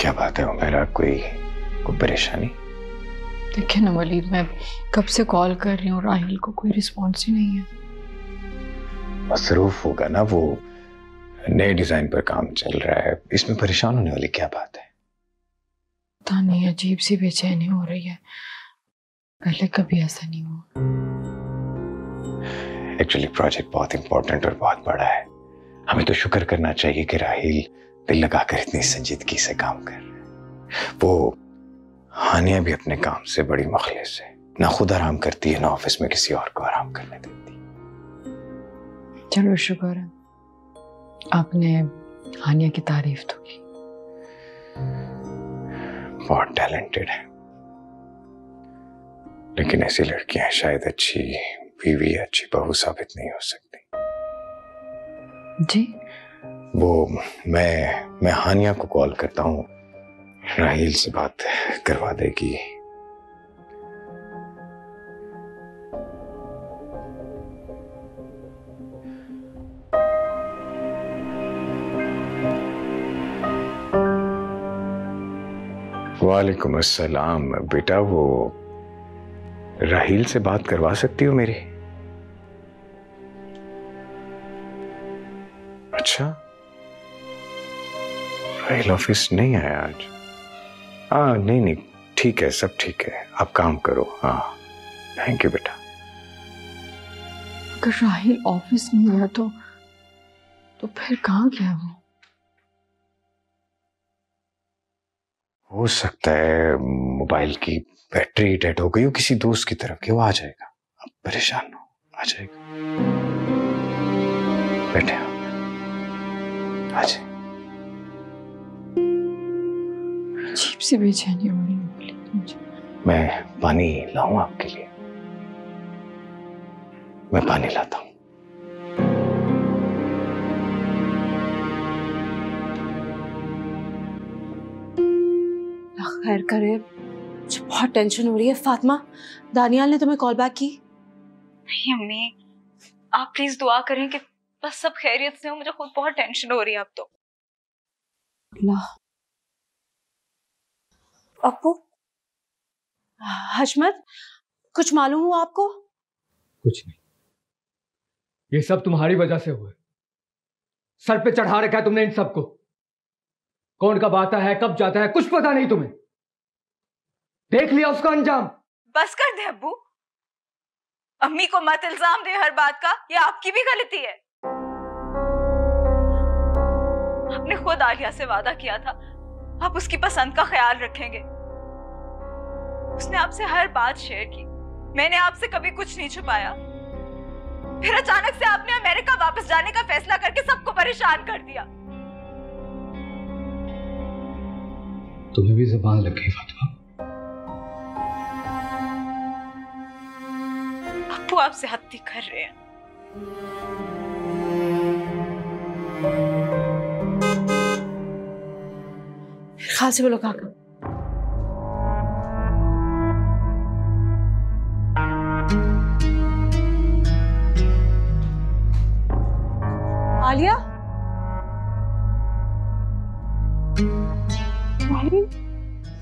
क्या बात है उमेरा, कोई परेशानी? देखिए ना वलीद, मैं कब से कॉल कर रही हूँ राहिल को, कोई रिस्पॉन्स ही नहीं है। मसरूफ होगा ना, वो नए डिजाइन पर काम चल रहा है, इसमें परेशान होने वाली क्या बात है? पता नहीं, अजीब सी बेचैनी हो रही है, पहले कभी ऐसा नहीं हुआ। एक्चुअली प्रोजेक्ट बहुत इंपॉर्टेंट और बहुत बड़ा है। हमें तो शुक्र करना चाहिए कि राहिल दिल लगाकर इतनी संजीदगी से काम कर रहा है। वो हानिया भी अपने काम से बड़ी मुखलिस है, ना खुद आराम करती है ना ऑफिस में किसी और को आराम करने देती। चलो शुक्र है आपने हानिया की तारीफ तो की। बहुत टैलेंटेड है, लेकिन ऐसी लड़कियां शायद अच्छी बीवी, अच्छी बहू साबित नहीं हो सकती। जी वो मैं हानिया को कॉल करता हूँ, राहिल से बात करवा देगी। वालेकुम अस्सलाम बेटा, वो राहिल से बात करवा सकती हो मेरी? अच्छा, राहिल ऑफिस नहीं आया आज? हाँ नहीं, ठीक है, सब ठीक है, आप काम करो। हाँ थैंक यू बेटा। अगर राहिल ऑफिस नहीं आया तो फिर कहाँ गया वो? हो सकता है मोबाइल की बैटरी डेड हो गई हो किसी दोस्त की तरफ की, वो आ जाएगा, आप परेशान हो, आ जाएगा। बैठे आप, आ जाए। अजीब सी बेचैनी हो रही है मुझे। मैं पानी लाऊं आपके लिए? मैं पानी लाता हूं। खैर करे, मुझे बहुत टेंशन हो रही है। फातिमा, दानियाल ने तुम्हें कॉल बैक की? नहीं अम्मी, आप प्लीज दुआ करें कि बस सब खैरियत से हो, मुझे खुद बहुत टेंशन हो रही है अब तो। अल्लाह। अप्पू, हशमत, कुछ मालूम हुआ आपको? कुछ नहीं, ये सब तुम्हारी वजह से हुआ। सर पे चढ़ा रखा है तुमने इन सबको। कौन कब आता है कब जाता है कुछ पता नहीं तुम्हें। देख लिया उसका अंजाम। बस कर दे अब्बू, अम्मी को मत इल्जाम दे हर बात का, ये आपकी भी गलती है। आपने खुद आलिया से वादा किया था आप उसकी पसंद का ख्याल रखेंगे। उसने आपसे हर बात शेयर की, मैंने आपसे कभी कुछ नहीं छुपाया। फिर अचानक से आपने अमेरिका वापस जाने का फैसला करके सबको परेशान कर दिया। तुम्हें भी जुबान लग गई फातिमा। अब्बू आप ज्यादती कर रहे हैं। खांसी बोलो काका। आलिया,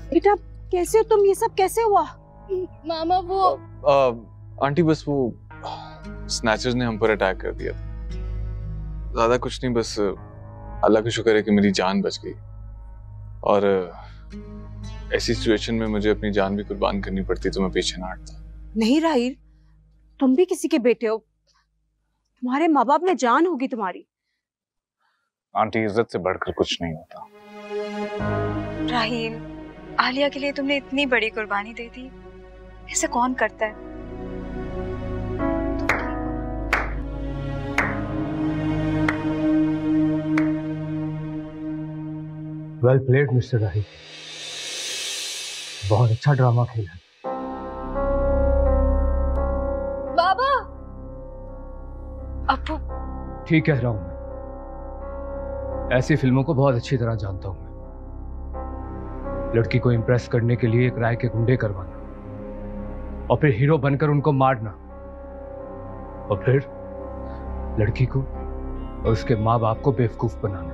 बेटा कैसे हो तुम? ये सब कैसे हुआ? मामा वो आंटी बस वो स्नैचर्स ने हम पर अटैक कर दिया था, ज्यादा कुछ नहीं, बस अल्लाह का शुक्र है कि मेरी जान बच गई। और ऐसी सिचुएशन में मुझे अपनी जान भी कुर्बान करनी पड़ती तो मैं पीछे ना हटता। नहीं राहिल, तुम भी किसी के बेटे हो, तुम्हारे माँ बाप में जान होगी तुम्हारी। आंटी इज्जत से बढ़कर कुछ नहीं होता। राहिल, आलिया के लिए तुमने इतनी बड़ी कुर्बानी दे दी, ऐसे कौन करता है? वेल प्लेड मिस्टर राहिल, बहुत अच्छा ड्रामा खेला। बाबा। अब्बू। ठीक कह रहा हूं मैं, ऐसी फिल्मों को बहुत अच्छी तरह जानता हूं मैं। लड़की को इंप्रेस करने के लिए एक राय के गुंडे करवाना और फिर हीरो बनकर उनको मारना, और फिर लड़की को और उसके माँ बाप को बेवकूफ बनाना।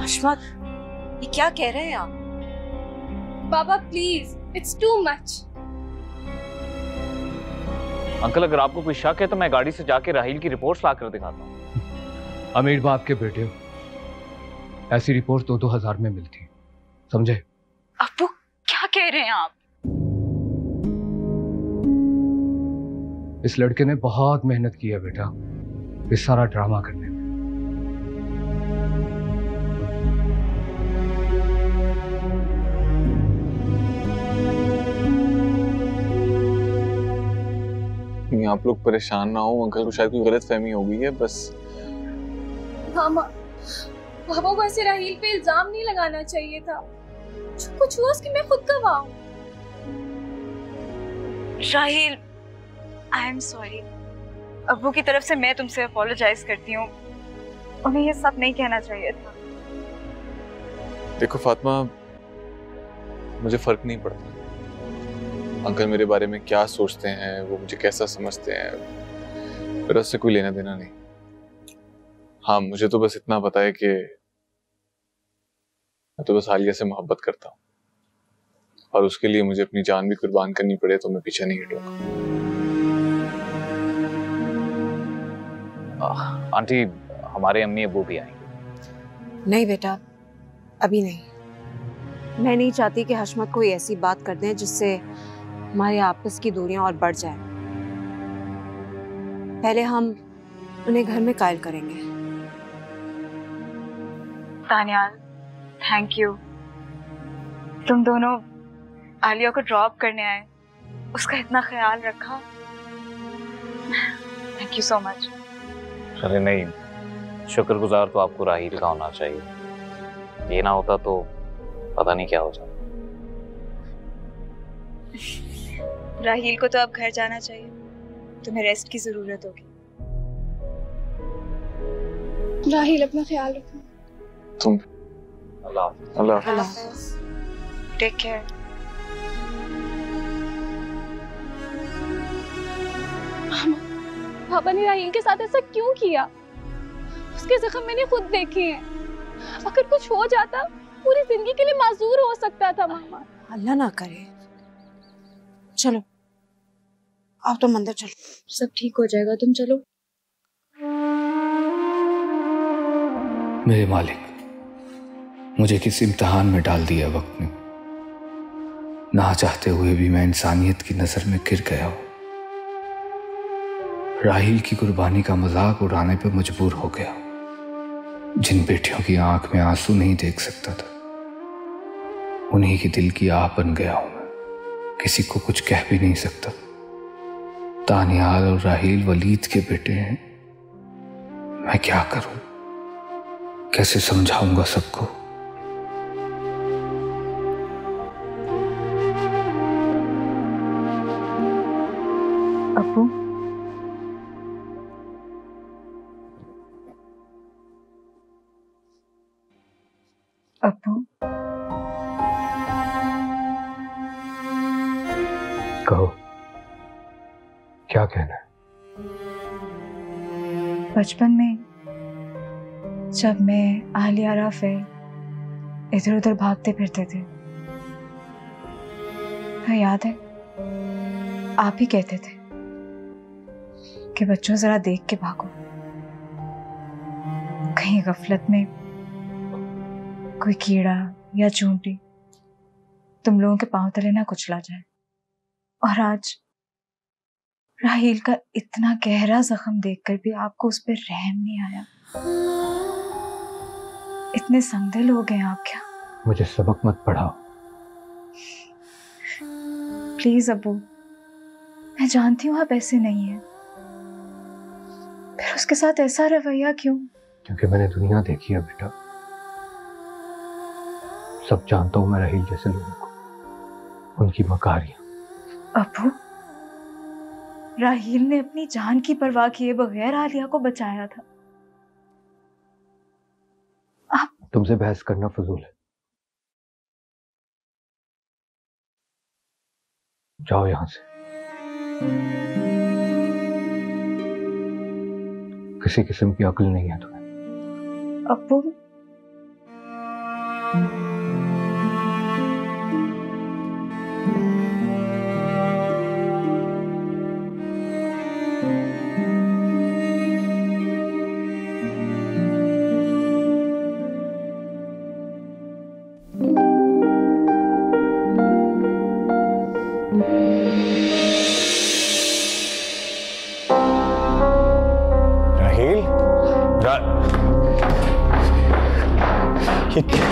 हशमत, ये क्या कह रहे हैं आप? बाबा please, it's too much. Uncle अगर आपको कोई शक है तो मैं गाड़ी से जाके राहील की रिपोर्ट्स ला कर दिखाता हूँ। अमीर बाप के बेटे हो, ऐसी रिपोर्ट 2-2 हजार में मिलती है, समझे? अब्बू क्या कह रहे हैं आप? इस लड़के ने बहुत मेहनत की है बेटा, इस सारा ड्रामा करने में। आप लोग परेशान ना हो, अंकल को शायद कोई गलत फहमी हो गई है बस। मामा, पापा को ऐसे राहील पे इल्जाम नहीं लगाना चाहिए था। जो कुछ हुआ उसकी मैं खुद गवाह हूं। राहील, आई एम सॉरी। अब्बू की तरफ से मैं तुमसे अपोलोजाइज करती हूँ। उन्हें ये सब नहीं कहना चाहिए था। देखो फातिमा, मुझे फर्क नहीं पड़ता अंकल मेरे बारे में क्या सोचते हैं, वो मुझे कैसा समझते हैं, मेरा उससे कोई लेना देना नहीं। हाँ, मुझे तो बस इतना पता है कि मैं तो बस आलिया से मोहब्बत करता हूँ और उसके लिए मुझे अपनी जान भी कुर्बान करनी पड़े तो मैं पीछे नहीं हटूंगा। आंटी, हमारे अम्मी अब्बू भी आएंगे। नहीं बेटा, अभी नहीं। मैं नहीं चाहती कि हशमत कोई ऐसी बात कर दें जिससे हमारे आपस की दूरियां और बढ़ जाए। पहले हम उन्हें घर में कायल करेंगे। तानियाल, थैंक यू। तुम दोनों आलिया को ड्रॉप करने आए, उसका इतना ख्याल रखा। Thank you so much. अरे नहीं, शुक्रगुजार तो आपको राहील का होना चाहिए। ये ना होता तो पता नहीं क्या हो जाता। राहील को तो अब घर जाना चाहिए, तुम्हें रेस्ट की जरूरत होगी। राहील, अपना ख्याल रखना। तुम अल्लाह अल्लाह। Take care. पापा ने राहील के साथ ऐसा क्यों किया? उसके जख्म मैंने खुद देखे हैं। अगर कुछ हो जाता पूरी जिंदगी के लिए माजूर हो सकता था मामा। अल्लाह ना करे। चलो आप तो मंदिर चलो, सब ठीक हो जाएगा, तुम चलो। मेरे मालिक, मुझे किस इम्तिहान में डाल दिया वक्त ने। ना चाहते हुए भी मैं इंसानियत की नजर में गिर गया हूं। राहील की कुर्बानी का मजाक उड़ाने पर मजबूर हो गया। जिन बेटियों की आंख में आंसू नहीं देख सकता था, उन्हीं की दिल की आह बन गया हूं मैं। किसी को कुछ कह भी नहीं सकता। तानियाल और राहील वलीद के बेटे हैं। मैं क्या करूं, कैसे समझाऊंगा सबको? अब्बू, अब्बू, कहो, क्या कहना है? बचपन में जब मैं आलिया राफे इधर उधर भागते फिरते थे तो याद है आप ही कहते थे कि बच्चों जरा देख के भागो, कहीं गफलत में कोई कीड़ा या चूंटी तुम लोगों के पांव तले ना कुचला जाए। और आज राहील का इतना गहरा जख्म देखकर भी आपको उस पर रहम नहीं आया। इतने संगदिल हो गए आप क्या? मुझे सबक मत पढ़ाओ। प्लीज अब्बू, मैं जानती हूँ आप ऐसे नहीं हैं, फिर उसके साथ ऐसा रवैया क्यों? क्योंकि मैंने दुनिया देखी है बेटा। सब जानता हूं मैं राहील जैसे लोगों को, उनकी मकारियां। अब्बू, राहील ने अपनी जान की परवाह किए बगैर आलिया को बचाया था। आप तुमसे बहस करना फजूल है। जाओ यहां से। किसी किस्म की अक्ल नहीं है तुम्हें। अब्बू,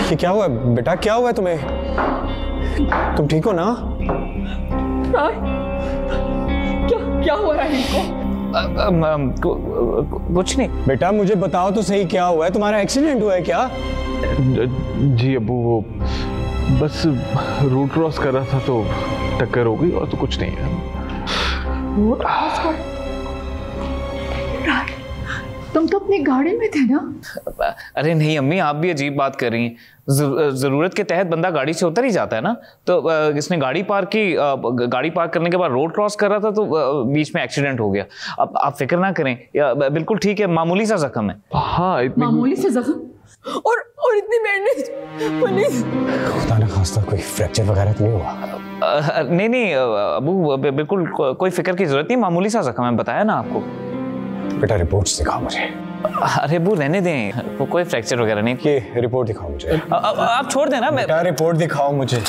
ये क्या हुआ है बेटा? क्या हुआ है तुम्हें? तुम ठीक हो ना? क्या हुआ राहिल को? कुछ नहीं बेटा मुझे बताओ तो सही, क्या हुआ है? तुम्हारा एक्सीडेंट हुआ है क्या? जी अबू, वो बस रूट क्रॉस कर रहा था तो टक्कर हो गई, और तो कुछ नहीं है। तुम तो अपनी गाड़ी में थे ना? अरे नहीं अम्मी, आप भी अजीब बात कर रही हैं। जरूरत के तहत बंदा गाड़ी से उतर ही जाता है ना। तो इसने गाड़ी पार्क की, गाड़ी पार्क करने के बाद रोड क्रॉस कर रहा था तो बीच में एक्सीडेंट हो गया। अब आप फिक्र ना करें, बिल्कुल ठीक है, मामूली सा जख्म है। हाँ मामूली सा जख्म और इतनी बैंडेज? पुलिस, खुदा ना खास्ता कोई फ्रैक्चर वगैरह तो नहीं हुआ? नहीं अबू, बिल्कुल कोई फिक्र की जरूरत नहीं, मामूली सा जख्म है, बताया ना आपको। बेटा रिपोर्ट्स दिखाओ मुझे। अरे वो रहने दें, वो कोई फ्रैक्चर वगैरह नहीं। ये रिपोर्ट दिखाओ मुझे। आप छोड़ देना। बेटा रिपोर्ट दिखाओ मुझे।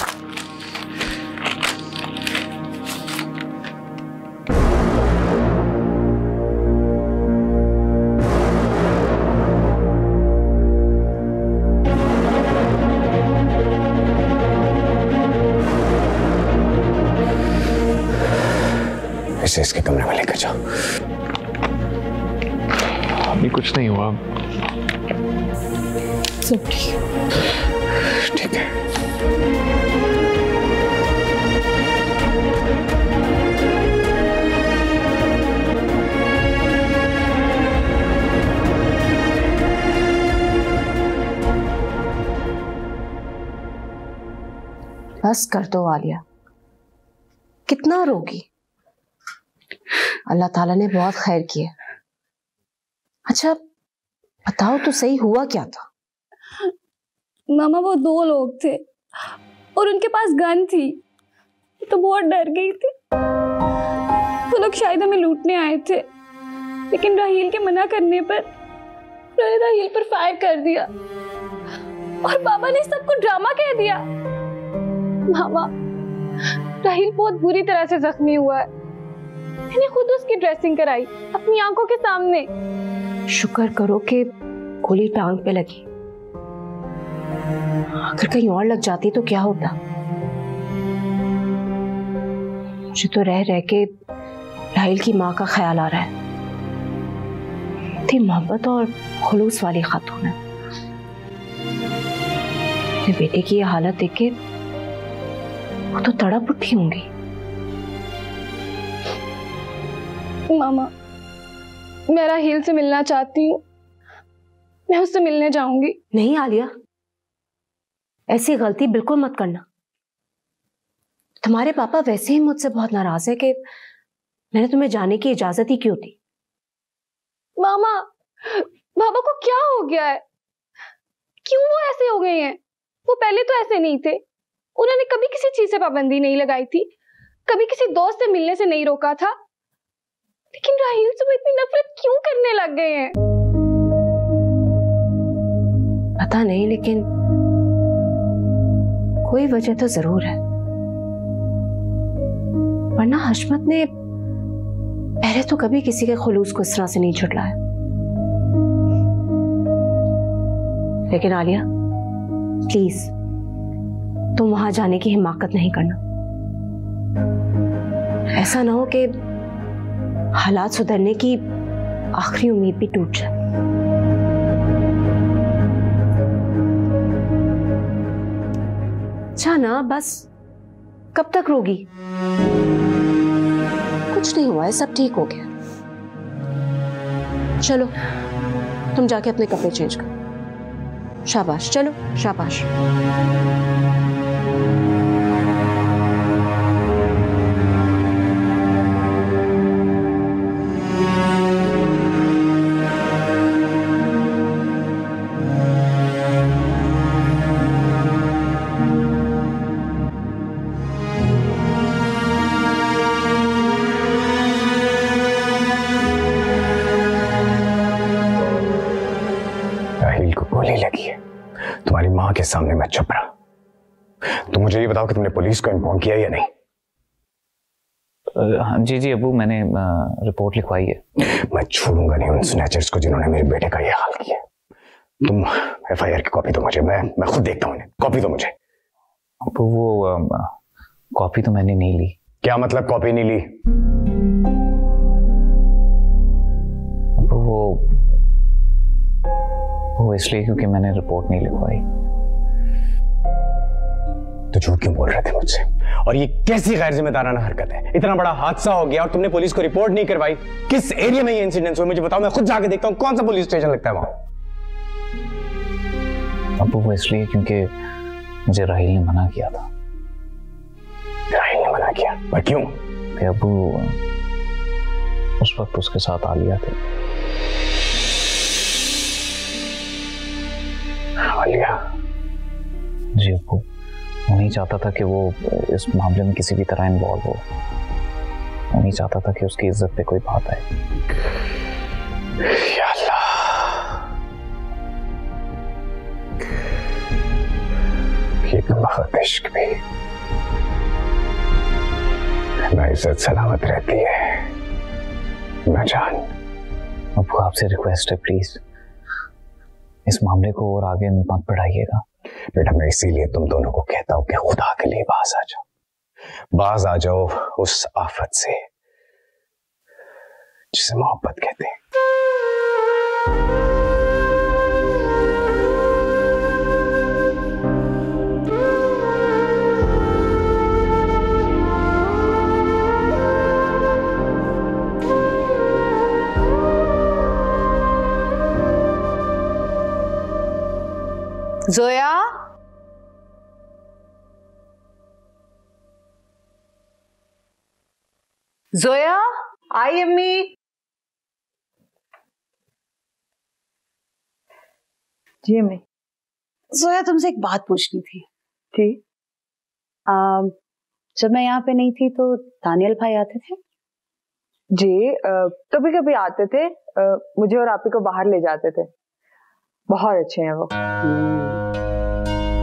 इसे इसके कमरे में लेकर जाओ। अभी कुछ नहीं हुआ। सब ठीक है। बस कर दो आलिया, कितना रोगी। अल्लाह ताला ने बहुत खैर किया। अच्छा बताओ तो सही, हुआ क्या था? मामा वो दो लोग थे और उनके पास गन थी, तो बहुत डर गई थी। वो लोग शायद हमें लूटने आए थे, लेकिन राहील के मना करने पर उन्होंने राहील पर फायर कर दिया और पापा ने सबको ड्रामा कह दिया। मामा राहील बहुत बुरी तरह से जख्मी हुआ है। मैंने खुद उसकी ड्रेसिंग कराई अपनी आंखों के सामने। शुक्र करो कि गोली टांग पे लगी, अगर कहीं और लग जाती तो क्या होता। मुझे तो रह रह के राहील की माँ का ख्याल आ रहा है। इतनी मोहब्बत और खुलूस वाली खातून है। अपने बेटे की ये हालत देख के वो तो तड़प उठी होंगी। मामा मैं राहील से मिलना चाहती हूँ, मैं उससे मिलने जाऊंगी। नहीं आलिया, ऐसी गलती बिल्कुल मत करना। तुम्हारे पापा वैसे ही मुझसे बहुत नाराज है कि मैंने तुम्हें जाने की इजाजत ही क्यों दी। मामा बाबा को क्या हो गया है? क्यों वो ऐसे हो गए हैं? वो पहले तो ऐसे नहीं थे। उन्होंने कभी किसी चीज से पाबंदी नहीं लगाई थी, कभी किसी दोस्त से मिलने से नहीं रोका था, लेकिन राहील से वो इतनी नफरत क्यों करने लग गए हैं? पता नहीं, लेकिन कोई वजह तो जरूर है, वरना हशमत ने पहले तो कभी किसी के खुलूस को इस तरह से नहीं झुटलाया। लेकिन आलिया प्लीज तुम वहां जाने की हिमाकत नहीं करना। ऐसा ना हो कि हालात सुधरने की आखिरी उम्मीद भी टूट जाए। अच्छा ना, बस कब तक रोगी? कुछ नहीं हुआ है, सब ठीक हो गया। चलो तुम जाके अपने कपड़े चेंज करो। शाबाश, चलो शाबाश। राहील को गोली लगी है, तुम्हारी माँ के सामने मैं चुप रहा। तुम मुझे ये बताओ कि तुमने पुलिस को इन्फॉर्म किया या नहीं? हाँ जी जी अबू, मैंने रिपोर्ट लिखवाई है। मैं छोड़ूंगा नहीं उन स्नैचर्स को जिन्होंने मेरे बेटे का ये हाल किया। तुम FIR की कॉपी दो मुझे, मैं खुद देखता हूँ इन्हें। कॉपी दो मुझे। अबू वो कॉपी तो मैंने नहीं ली। क्या मतलब कॉपी नहीं ली? अबू वो इसलिए क्योंकि मैंने रिपोर्ट नहीं लिखवाई। तो झूठ क्यों बोल रहे थे मुझसे? और ये कैसी गैर जिम्मेदाराना हरकत है? इतना बड़ा हादसा हो गया और तुमने पुलिस को रिपोर्ट नहीं करवाई। किस एरिया में ये इंसिडेंट हुआ मुझे बताओ, मैं खुद जाके देखता हूँ कौन सा पुलिस स्टेशन लगता है वहां। अबू वो इसलिए क्योंकि मुझे राहील ने मना किया था। राहील ने मना किया? पर क्यों? अबू उस वक्त उसके साथ आलिया थे। आलिया? जी अबू, वो नहीं चाहता था कि वो इस मामले में किसी भी तरह इन्वॉल्व हो। वो नहीं चाहता था कि उसकी इज्जत पे कोई बात आए। या अल्लाह, ये तो बहुत इश्क भी ना इज्जत सलामत रहती है ना जान। अबू आपसे रिक्वेस्ट है, प्लीज इस मामले को और आगे मत बढ़ाइएगा। बेटा मैं इसीलिए तुम दोनों को कहता हूं कि खुदा के लिए बाज आ जाओ, बाज आ जाओ उस आफत से जिसे मोहब्बत कहते हैं। जोया, जोया, आई अम्मी। जी अम्मी। जोया तुमसे एक बात पूछनी थी। जी। जब मैं यहाँ पे नहीं थी तो दानियल भाई आते थे? जी कभी कभी आते थे, मुझे और आपी को बाहर ले जाते थे। बहुत अच्छे हैं वो।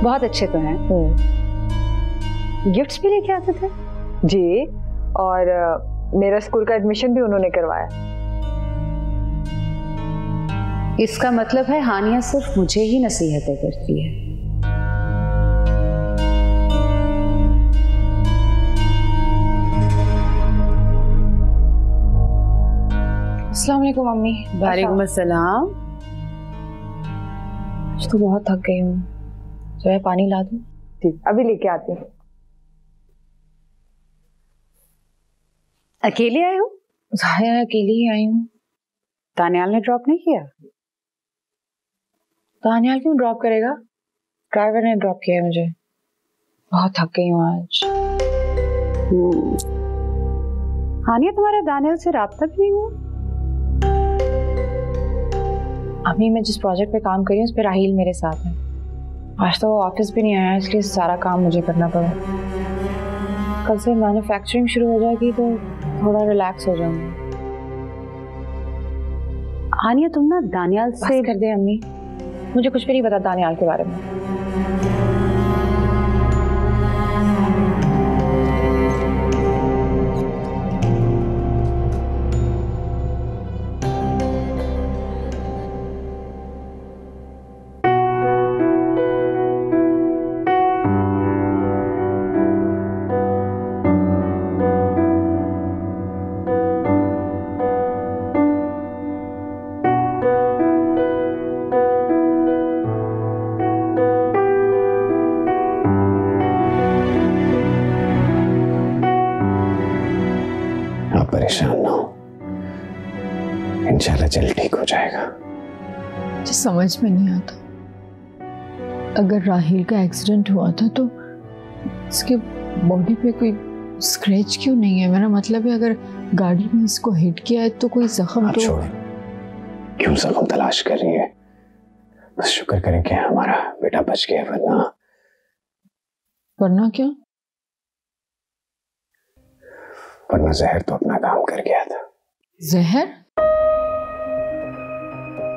बहुत अच्छे तो हैं। गिफ्ट्स भी लेके आते थे? जी, और मेरा स्कूल का एडमिशन भी उन्होंने करवाया। इसका मतलब है हानिया सिर्फ मुझे ही नसीहतें करती है। अस्सलाम वालेकुम मम्मी। वालेकुम अस्सलाम। आज तो बहुत थक गई हूँ, जो है पानी ला दूँ? जी अभी लेके आती हूँ। अकेले आई हो? जाहिर है अकेली ही आई हूँ। दानियाल ने ड्रॉप नहीं किया? दानियाल क्यों ड्रॉप करेगा? ड्राइवर ने ड्रॉप किया है मुझे। बहुत थक गई हूँ आज। हानिया तुम्हारा दानियाल से राब्ता भी नहीं हुआ? अभी मैं जिस प्रोजेक्ट पे काम कर रही हूँ उस पे राहील मेरे साथ है। आज तो वो ऑफिस भी नहीं आया, इसलिए सारा काम मुझे करना पड़ा। कल से मैन्युफैक्चरिंग शुरू हो जाएगी तो थोड़ा रिलैक्स हो जाऊंगी। हानिया तुम ना दानियाल से कर दे अम्मी, मुझे कुछ भी नहीं पता दानियाल के बारे में। परेशान ना हो, इंशाल्लाह जल्द ठीक हो जाएगा। मुझे समझ में नहीं आता, अगर राहील का एक्सीडेंट हुआ था तो इसके बॉडी पे कोई स्क्रैच क्यों नहीं है? मेरा मतलब है अगर गाड़ी ने इसको हिट किया है तो कोई जख्म तो छोड़, क्यों जख्म तलाश कर रही है? बस शुक्र करें कि हमारा बेटा बच गया, वरना क्या? वरना जहर तो अपना काम कर गया था। जहर?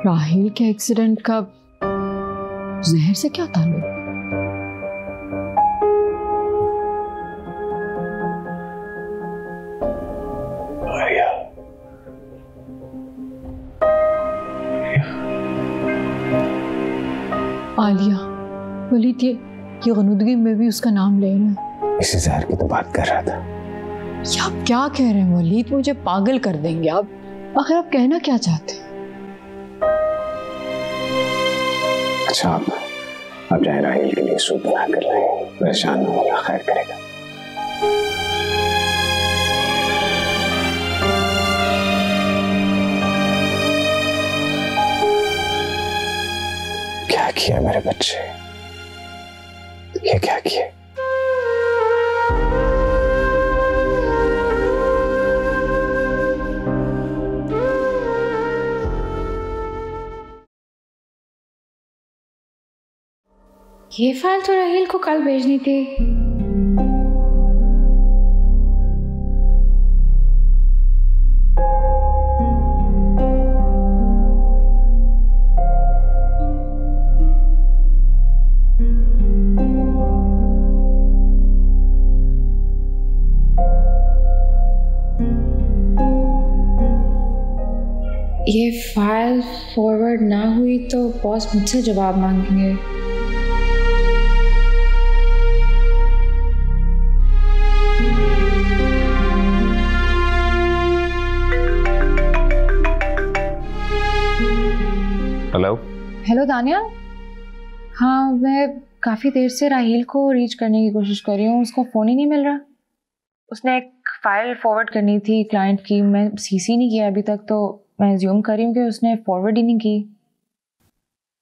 राहील के एक्सीडेंट का जहर से क्या ताल्लुक? आलिया, वलीद ये गनुदगी में भी उसका नाम ले रहा है। इसी जहर की तो बात कर रहा था। ये आप क्या कह रहे हैं वलीद? मुझे पागल कर देंगे आप। आखिर आप कहना क्या चाहते हैं? अच्छा आप चाहे राहिल के लिए सूप बना कर लाए, परेशान न होगा, खैर करेगा। क्या किया मेरे बच्चे, ये क्या किया? ये फाइल तो राहिल को कल भेजनी थी। ये फाइल फॉरवर्ड ना हुई तो बॉस मुझसे जवाब मांगेंगे। हेलो हेलो दानिया। हाँ, मैं काफ़ी देर से राहिल को रीच करने की कोशिश कर रही हूँ, उसको फ़ोन ही नहीं मिल रहा। उसने एक फ़ाइल फॉरवर्ड करनी थी क्लाइंट की, मैं सीसी नहीं किया अभी तक, तो मैं अज्यूम कर रही हूँ कि उसने फॉरवर्ड ही नहीं की।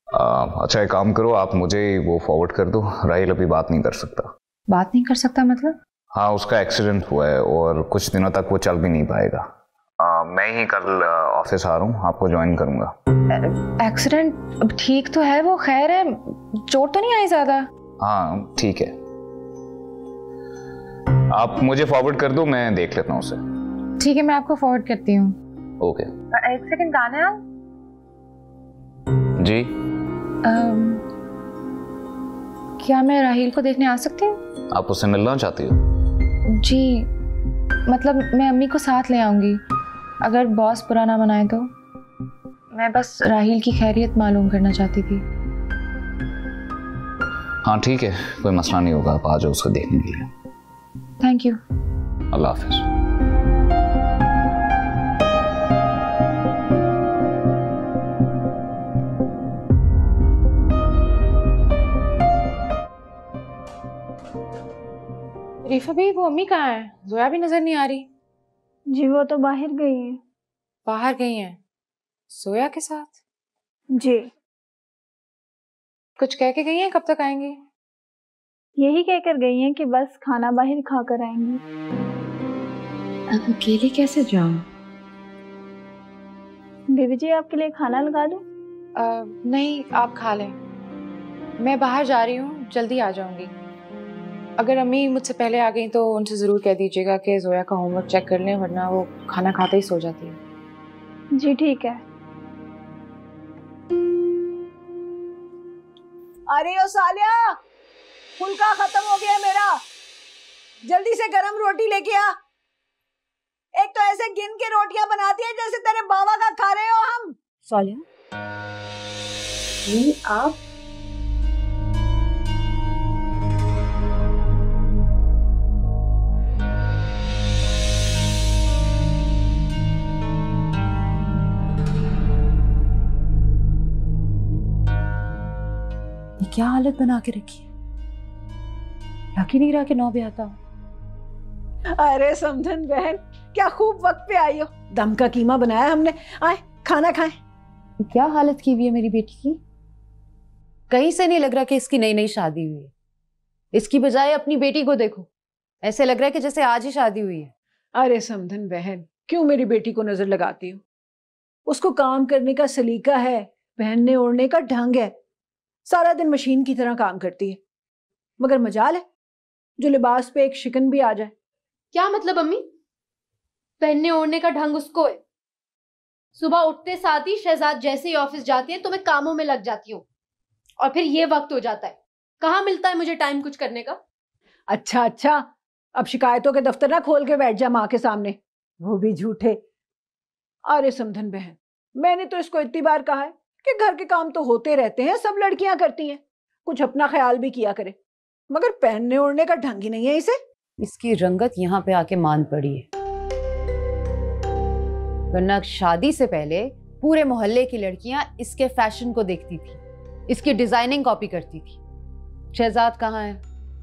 अच्छा एक काम करो, आप मुझे वो फॉरवर्ड कर दो। राहिल अभी बात नहीं कर सकता। बात नहीं कर सकता मतलब? हाँ, उसका एक्सीडेंट हुआ है और कुछ दिनों तक वो चल भी नहीं पाएगा। मैं ही कल ऑफिस आ रहा हूँ, आपको ज्वाइन करूँगा। एक्सीडेंट ठीक तो है वो, खैर है, चोट तो नहीं आई ज़्यादा? हाँ ठीक है, आप मुझे फॉरवर्ड कर दो, मैं देख लेता हूँ उसे। ठीक है, मैं आपको फॉरवर्ड करती हूँ। ओके। एक सेकंड दानिया जी। क्या मैं राहिल को देखने आ सकती हूँ? आप उससे मिलना चाहती हो? जी, मतलब मैं अम्मी को साथ ले आऊंगी, अगर बॉस बुरा ना मनाए तो। मैं बस राहिल की खैरियत मालूम करना चाहती थी। हाँ ठीक है, कोई मसला नहीं होगा, आप आ जाओ उसको देखने के लिए। Thank you. अल्लाह हाफिज। रिफा भी, वो अम्मी कहाँ है? जोया भी नजर नहीं आ रही। जी वो तो बाहर गई है। बाहर गई हैं? जोया के साथ? जी। कुछ कह के गई हैं? कब तक आएंगी? यही कहकर गई हैं कि बस खाना बाहर खा कर आएंगी। अब अकेले कैसे जाऊं? बीबी जी आपके लिए खाना लगा दूं? नहीं, आप खा लें, मैं बाहर जा रही हूँ, जल्दी आ जाऊंगी। अगर अम्मी मुझसे पहले आ गई तो उनसे ज़रूर कह दीजिएगा कि जोया का होमवर्क चेक कर लें, वरना वो खाना खाते ही सो जाती है। जी ठीक है। अरे ओ सालिया, फुल्का खत्म हो गया मेरा, जल्दी से गरम रोटी लेके आ। एक तो ऐसे गिन के रोटियां बनाती है जैसे तेरे बाबा का खा रहे हो हम। सालिया, ये आप? क्या हालत बना के रखी है, लग ही नहीं रहा कि 9 बजे आता हूँ। अरे समझन बहन, क्या खूब वक्त पे आई हो। दम का कीमा बनाया हमने, आए खाना खाएं। क्या हालत की हुई है मेरी बेटी की, कहीं से नहीं लग रहा कि इसकी नई नई शादी हुई है। इसकी बजाय अपनी बेटी को देखो, ऐसे लग रहा है कि जैसे आज ही शादी हुई है। अरे समझन बहन, क्यों मेरी बेटी को नजर लगाती हो? उसको काम करने का सलीका है, पहनने ओढ़ने का ढंग है, सारा दिन मशीन की तरह काम करती है, मगर मजाल है जो लिबास पे एक शिकन भी आ जाए। क्या मतलब अम्मी? पहनने ओढ़ने का ढंग उसको है, सुबह उठते साथ ही शहजाद जैसे ही ऑफिस जाती है तो मैं कामों में लग जाती हूँ। और फिर ये वक्त हो जाता है। कहाँ मिलता है मुझे टाइम कुछ करने का। अच्छा, अब शिकायतों के दफ्तर ना खोल के बैठ जा माँ के सामने, वो भी झूठे। अरे समधन बहन, मैंने तो इसको इतनी बार कहा है कि घर के काम तो होते रहते हैं, सब लड़कियां करती हैं, कुछ अपना ख्याल भी किया करे, मगर पहनने ओढ़ने का ढंग ही नहीं है इसे। इसकी रंगत यहाँ पे आके मान पड़ी है, वरना शादी से पहले पूरे मोहल्ले की लड़कियां इसके फैशन को देखती थी, इसकी डिजाइनिंग कॉपी करती थी। शहजाद कहाँ है?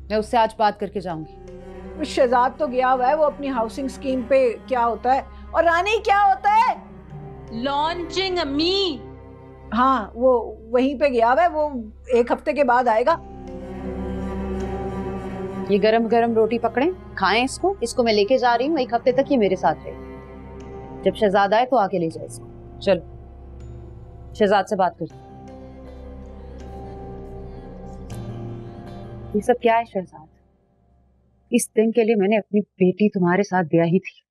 मैं उससे आज बात करके जाऊंगी। शहजाद तो गया हुआ है वो अपनी हाउसिंग स्कीम पे, क्या होता है, और रानी क्या होता है, लॉन्चिंग अम्मी। हाँ, वो वहीं पे गया हुआ है, वो 1 हफ्ते के बाद आएगा। ये गरम गरम रोटी पकड़े, खाएं इसको। इसको मैं लेके जा रही हूँ, 1 हफ्ते तक ये मेरे साथ रहे। जब शहजाद आए तो आके ले जाए इसको। चलो शहजाद से बात करते। ये सब क्या है शहजाद? इस दिन के लिए मैंने अपनी बेटी तुम्हारे साथ दिया ही थी।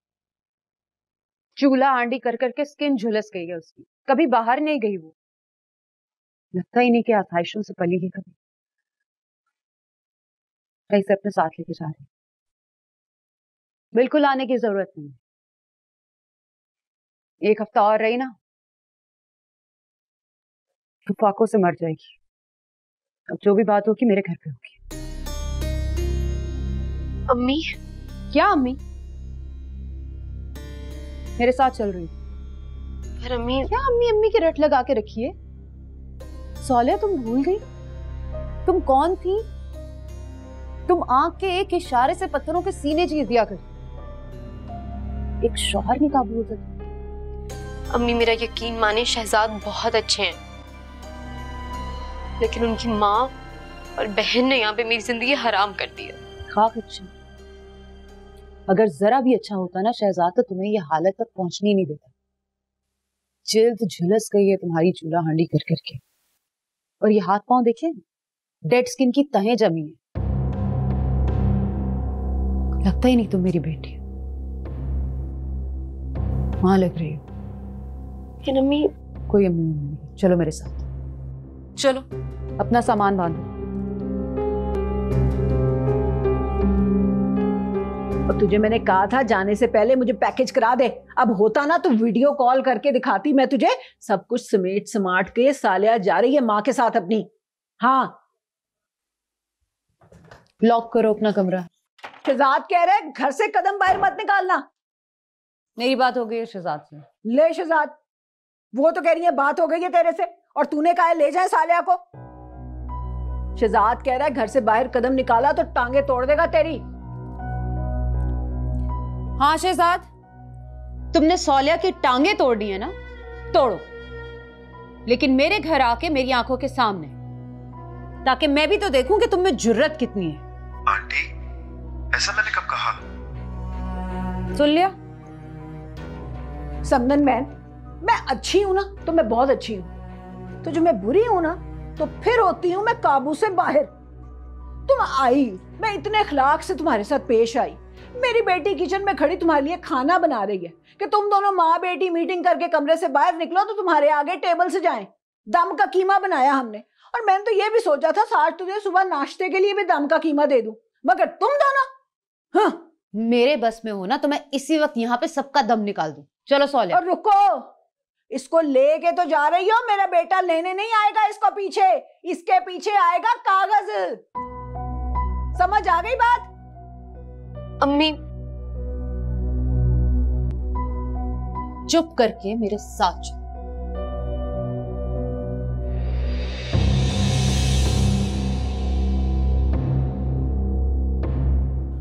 चूल्हा आंडी कर करके स्किन झुलस गई है उसकी, कभी बाहर नहीं गई वो। लगता ही नहीं कि आसाइशों से पली है कभी। इसे अपने साथ लेके जा रही, बिल्कुल आने की जरूरत नहीं। 1 हफ्ता और रही ना तो फाकों से मर जाएगी। अब जो भी बात होगी मेरे घर पे होगी। अम्मी? क्या अम्मी? मेरे साथ चल रही। पर अम्मी, क्या अम्मी अम्मी की रट लगा के रखी है? सौल्या तुम भूल गई तुम कौन थी? तुम आंख के एक इशारे से पत्थरों के सीने चीर दिया कर। एक शौहर नहीं काबू हो सकता। अम्मी मेरा यकीन माने, शहजाद बहुत अच्छे हैं, लेकिन उनकी माँ और बहन ने यहाँ पे मेरी जिंदगी हराम कर दी है। खाक अच्छा, अगर जरा भी अच्छा होता ना शहजाद तो तुम्हें ये हालत तक पहुंचनी नहीं देता। जिल्द झुलस गई है तुम्हारी चूल्हा हांडी कर करके, और ये हाथ पांव देखे, डेड स्किन की तहें जमी है। लगता ही नहीं तुम मेरी बेटी मां लग रही हो। लेकिन अम्मी, कोई अम्मी नहीं, चलो मेरे साथ। चलो अपना सामान बांधो। और तुझे मैंने कहा था जाने से पहले मुझे पैकेज करा दे। अब होता ना तो वीडियो कॉल करके दिखाती मैं तुझे, सब कुछ समेट समाट के। सालिया जा रही है माँ के साथ अपनी। हाँ, लॉक करो अपना कमरा। शहजाद कह रहे घर से कदम बाहर मत निकालना। मेरी बात हो गई है शहजाद से। ले शहजाद, वो तो कह रही है बात हो गई है तेरे से, और तूने कहा ले जाए सालिया को। शहजाद कह रहा है घर से बाहर कदम निकाला तो टांगे तोड़ देगा तेरी। हाँ शहजाद, तुमने सौल्या की टांगे तोड़नी है ना, तोड़ो, लेकिन मेरे घर आके मेरी आंखों के सामने, ताकि मैं भी तो देखूं कि तुम में जुर्रत कितनी है। आंटी, ऐसा मैंने कब कहा? सुन लिया? समधन बहन, मैं अच्छी हूं ना तो मैं बहुत अच्छी हूं, तो जो मैं बुरी हूं ना तो फिर होती हूं मैं काबू से बाहर। तुम आई, मैं इतने अखलाक से तुम्हारे साथ पेश आई, मेरी बेटी किचन में खड़ी तुम्हारे लिए खाना बना रही है कि तुम दोनों माँ बेटी मीटिंग करके कमरे से बाहर निकलो तो तुम्हारे आगे टेबल से जाएं। दम का कीमा बनाया हमने, और मैंने तो ये भी सोचा था आज तुझे सुबह नाश्ते के लिए भी दम का कीमा दे दूं, मगर तुम दोनों। हाँ, मेरे बस में हो ना तो मैं इसी वक्त यहाँ पे सबका दम निकाल दूं। चलो सौल्या। और रुको, इसको लेके तो जा रही हो, मेरा बेटा लेने नहीं आएगा इसको पीछे, इसके पीछे आएगा कागज। समझ आ गई बात? अम्मी, चुप करके मेरे साथ चलो।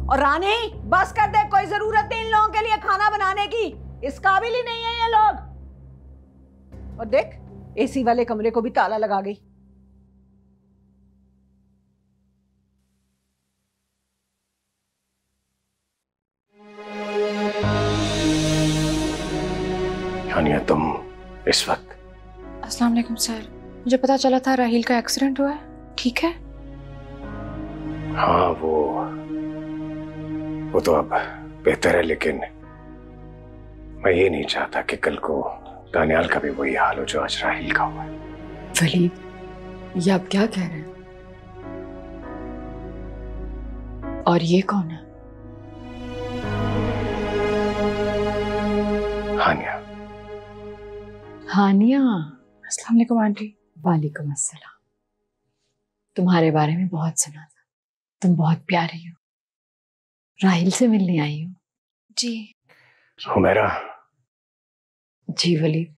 और रानी बस कर दे, कोई जरूरत नहीं इन लोगों के लिए खाना बनाने की, इस काबिल ही नहीं है ये लोग। और देख, एसी वाले कमरे को भी ताला लगा गई। यानी तुम इस वक्त? अस्सलाम वालेकुम सर, मुझे पता चला था राहिल का एक्सीडेंट हुआ है, ठीक है? हाँ, वो तो अब बेहतर है, लेकिन मैं ये नहीं चाहता कि कल को दानियाल का भी वही हाल हो जो आज राहिल का हुआ है। वलीद, ये आप क्या कह रहे हैं? और ये कौन है? हानिया। हानिया। अस्सलाम वालेकुम आंटी। वालेकुम अस्सलाम। तुम्हारे बारे में बहुत सुना था, तुम बहुत प्यारी हो। राहिल से मिलने आई हो? जी। हुमैरा। जी वलीद।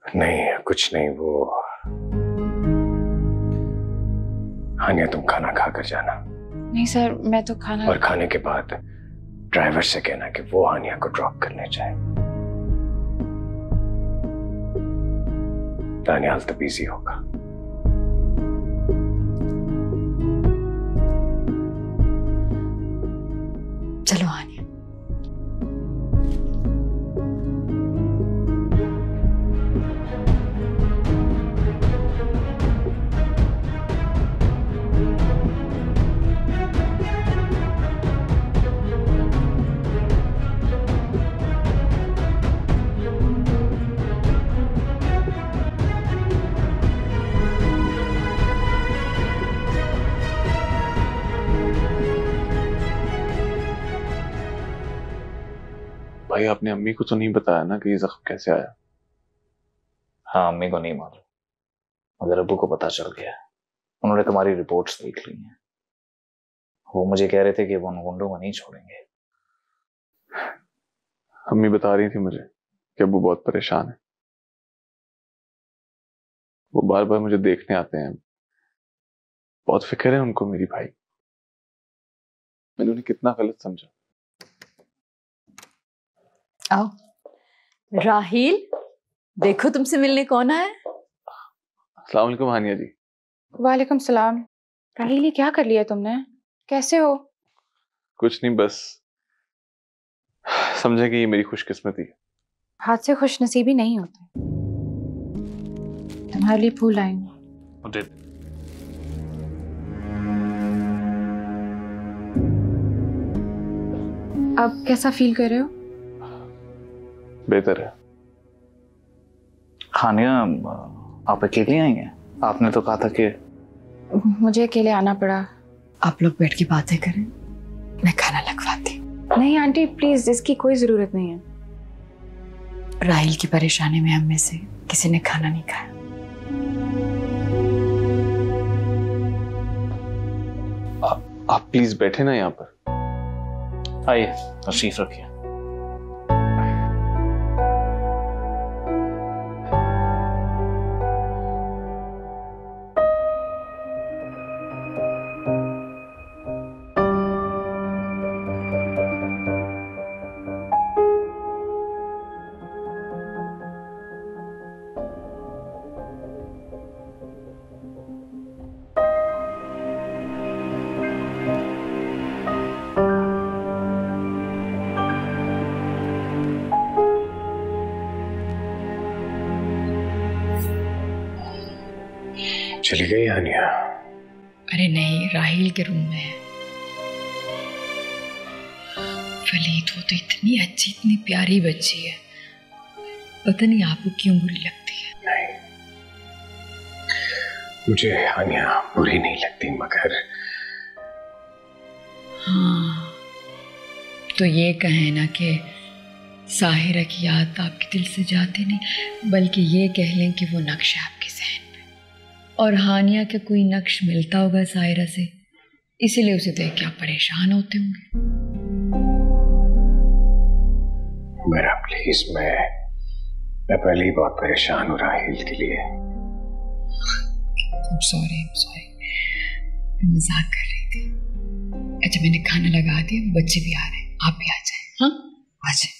नहीं कुछ नहीं, वो हानिया तुम खाना खाकर जाना। नहीं सर, मैं तो खाना। और खाने के बाद ड्राइवर से कहना कि वो हानिया को ड्रॉप करने जाए। दानियाल तो बिजी होगा। चलो हानिया। भाई आपने अम्मी को तो नहीं बताया ना कि ये जख्म कैसे आया? हाँ, अम्मी को नहीं मालूम, मगर अब्बू को पता चल गया। उन्होंने तुम्हारी रिपोर्ट्स देख ली हैं। वो मुझे कह रहे थे कि वो उन गुंडों को नहीं छोड़ेंगे। अम्मी बता रही थी मुझे कि अब्बू बहुत परेशान है। वो बार बार मुझे देखने आते हैं, बहुत फिक्र है उनको मेरी भाई। मैंने उन्हें कितना गलत समझा। आओ। राहिल, देखो तुमसे मिलने कौन आया। अस्सलाम वालेकुम हानिया जी। वालेकुम सलाम। राहिल, ये क्या कर लिया तुमने? कैसे हो? कुछ नहीं, बस समझे कि ये मेरी खुशकिस्मती है। हाथ से खुश नसीबी नहीं होते। तुम्हारे लिए फूल आई हूँ। अब कैसा फील कर रहे हो? बेहतर है। हानिया, आप अकेले आई हैं? आपने तो कहा था कि मुझे अकेले आना पड़ा। आप लोग बैठ के बातें करें, मैं खाना लगवाती। नहीं आंटी प्लीज, इसकी कोई जरूरत नहीं है। राहिल की परेशानी में हम में से किसी ने खाना नहीं खाया। आप प्लीज बैठे ना यहाँ पर। आइए, तशरीफ रखिए। चली गई हानिया? अरे नहीं, राहिल के रूम में है। वलीद, वो तो इतनी अच्छी, इतनी प्यारी बच्ची है, पता नहीं आपको क्यों बुरी लगती है। नहीं, मुझे हानिया बुरी नहीं लगती, मगर हाँ, तो ये कहें ना कि साहिरा की याद आपके दिल से जाती नहीं, बल्कि ये कह लें कि वो नक्श है आपके जहन में। और हानिया का कोई नक्श मिलता होगा साहिरा से, इसीलिए उसे देख के आप परेशान होते होंगे। मेरा प्लीज, मैं पहले ही बहुत परेशान हूँ राहिल के लिए। सॉरी, मैं मजाक कर रही थी। अच्छा, मैंने खाना लगा दिया, बच्चे भी आ रहे हैं, आप भी आ जाए। हाँ, आ जाए।